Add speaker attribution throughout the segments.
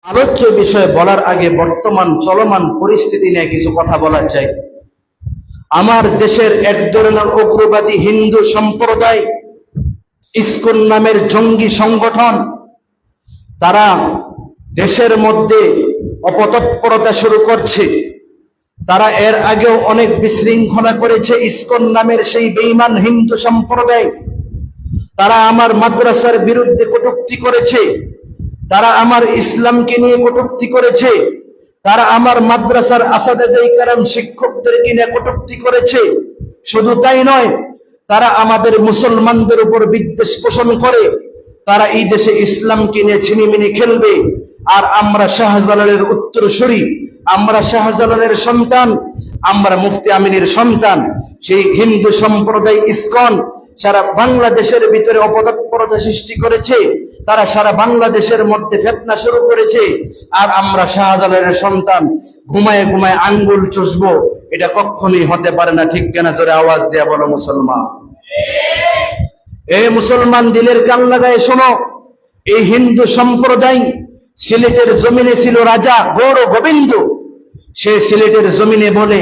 Speaker 1: আলোচ্য বিষয় বলার আগে বর্তমান চলমান পরিস্থিতি নিয়ে কিছু কথা বলা চাই। আমার দেশের এক ধরনের উগ্রবাদী হিন্দু সম্প্রদায় ইসকন নামের জঙ্গি সংগঠন, তারা দেশের মধ্যে অপতৎপরতা শুরু করছে। তারা এর আগেও অনেক বিশৃঙ্খলা করেছে। ইসকন নামের সেই বেঈমান হিন্দু সম্প্রদায়, তারা আমার মাদ্রাসার বিরুদ্ধে কটূক্তি করেছে, তারা আমার ইসলামকে নিয়ে কটূক্তি করেছে, তারা আমার মাদ্রাসার আসাদায়ে কেরাম শিক্ষকদেরকে নিয়ে কটূক্তি করেছে। শুধু তাই নয়, তারা আমাদের মুসলমানদের উপর বিদ্বেষ পোষণ করে। তারা এই দেশে ইসলামকে নিয়ে ছিনিমিনি খেলবে। আর আমরা শাহজালালের উত্তরসূরি, আমরা শাহজালালের সন্তান, আমরা মুফতি আমিনের সন্তান। সেই হিন্দু সম্প্রদায় ইসকন সারা বাংলাদেশের ভিতরে অপতৎপরতা সৃষ্টি করেছে। তারা সারা বাংলাদেশের মধ্যে ফিতনা শুরু করেছে। আর আমরা শাহজালালের সন্তান ঘুমায় ঘুমায় আঙ্গুল চুষবো, এটা কখনোই হতে পারে না। ঠিক কিনা? জোরে আওয়াজ দেয়া বলো মুসলমান। এ মুসলমান, দিলের কান লাগায় শোনো। এই হিন্দু সম্প্রদায় সিলেটের জমিনে ছিল রাজা গৌর গোবিন্দ। সে সিলেটের জমিনে বলে,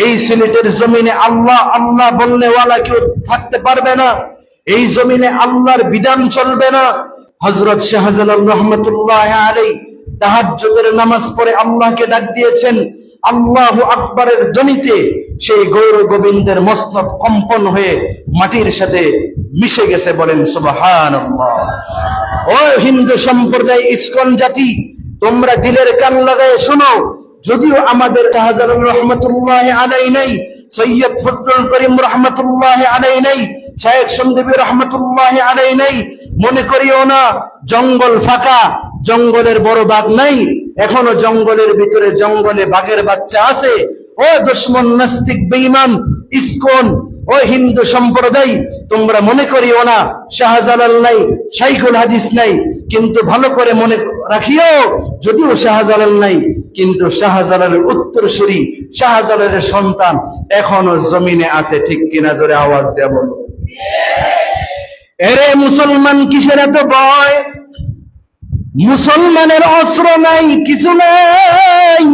Speaker 1: এই সিলেটের জমিনে আল্লাহ আল্লাহ বললে ওয়ালা কেউ থাকতে পারবে না, এই জমিনে আল্লাহর বিধান চলবে না। হযরত শাহজালাল রহমাতুল্লাহ আলাইহি তাহাজ্জুদের নামাজ পড়ে আল্লাহকে ডাক দিয়েছেন। আল্লাহু আকবারের ধ্বনিতে সেই গৌর গোবিন্দের মসনদ কম্পন হয়ে মাটির সাথে মিশে গেছে। বলেন সুবহানাল্লাহ। ও হিন্দু সম্প্রদায় ইসকন জাতি, তোমরা দিলের কান লাগায় শোনো। যদিও আমাদের শাহজালাল রহমাতুল্লাহ আলাইহি নাই, সৈয়দ ফজলুল করিম রহমাতুল্লাহ আলাইহি নাই, শায়েখ সন্দীপী রহমাতুল্লাহ আলাইহি নাই, মনে করিও না জঙ্গল ফাঁকা, জঙ্গলের বড় বাঘ নাই। এখনো জঙ্গলের ভিতরে জঙ্গলে বাঘের বাচ্চা আছে। ও দুশমন নাস্তিক বেঈমান ইসকন, ও হিন্দু সম্প্রদায়, তোমরা মনে করিও না শাহজালাল নাই, শাইখুল হাদিস নাই। কিন্তু ভালো করে মনে রাখিও, যদিও শাহজালাল নাই, কিন্তু শাহজালালের উত্তরসূরি, শাহজালালের সন্তান এখনো জমিনে আছে। ঠিক কিনা? জোরে আওয়াজ দেয়া বলো। এরে মুসলমান, কিসের এত ভয়? মুসলমানের অস্ত্র নাই, কিছু নাই।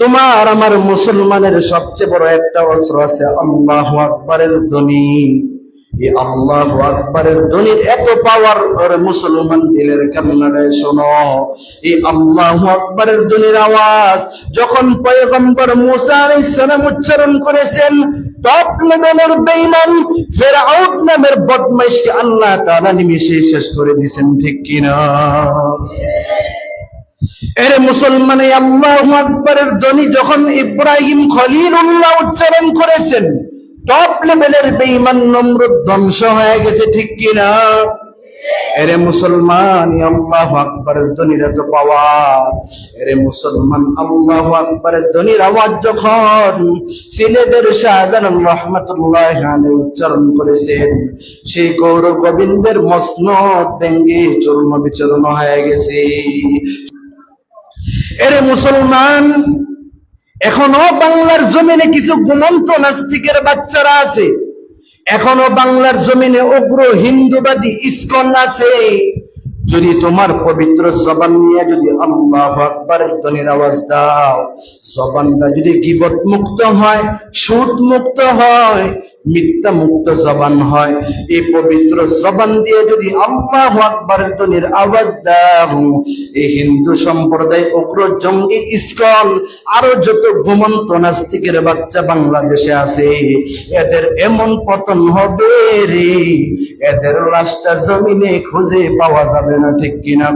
Speaker 1: তোমার আমার মুসলমানের সবচেয়ে বড় একটা অস্ত্র আছে, আল্লাহু আকবারের ধ্বনি। এই আল্লাহু আকবারের ধ্বনির এত পাওয়ার, ওর মুসলমান দিলের কান লাগায় শোনো। এই আল্লাহু আকবারের ধ্বনির আওয়াজ যখন পয়গম্বর মুসা আলাইহিস সালাম উচ্চারণ করেছেন, টপ লেভেলের বেঈমান ফিরআউন নামের বদমাইশকে আল্লাহ তাআলা নিমিষে শেষ করে দিয়েছেন। ঠিক কিনা? এর মুসলমান, এই আল্লাহু আকবারের ধ্বনি যখন ইব্রাহিম খলিলুল্লাহ উচ্চারণ করেছেন, টপ লেভেলের বেঈমান নমরুদ ধ্বংস হয়ে গেছে। ঠিক কিনা? এরে মুসলমান, আল্লাহু আকবারের ধ্বনির এত পাওয়ার। এরে মুসলমান, আল্লাহু আকবারের ধ্বনির আওয়াজ যখন সিলেটের শাহজালাল রহমাতুল্লাহ আলাইহি উচ্চারণ করেছেন, সেই গৌর গোবিন্দের মসনদ ভেঙে চূর্ণ বিচূর্ণ হয়ে গেছে। এরে মুসলমান, এখনো বাংলার জমিনে কিছু ঘুমন্ত নাস্তিকের বাচ্চারা আছে। এখনো বাংলার জমিনে উগ্র হিন্দুবাদী ইসকন আছে। যদি তোমার পবিত্র জবান নিয়ে যদি আল্লাহু আকবারের ধ্বনির আওয়াজ দাও, জবানটা যদি গীবত মুক্ত হয়, সুদ মুক্ত হয়, মিথ্যা মুক্ত জবান হয়, এই পবিত্র জবান দিয়ে যদি আল্লাহু আকবারের ধ্বনির আওয়াজ দাও, এই হিন্দু সম্প্রদায় উগ্র জঙ্গি ইসকন আরো যত ঘুমন্ত নাস্তিকের বাচ্চা বাংলাদেশে আছে, এদের এমন পতন হবে রে, এদের লাশটা জমিনে খুঁজে পাওয়া যাবে না। ঠিক কিনা?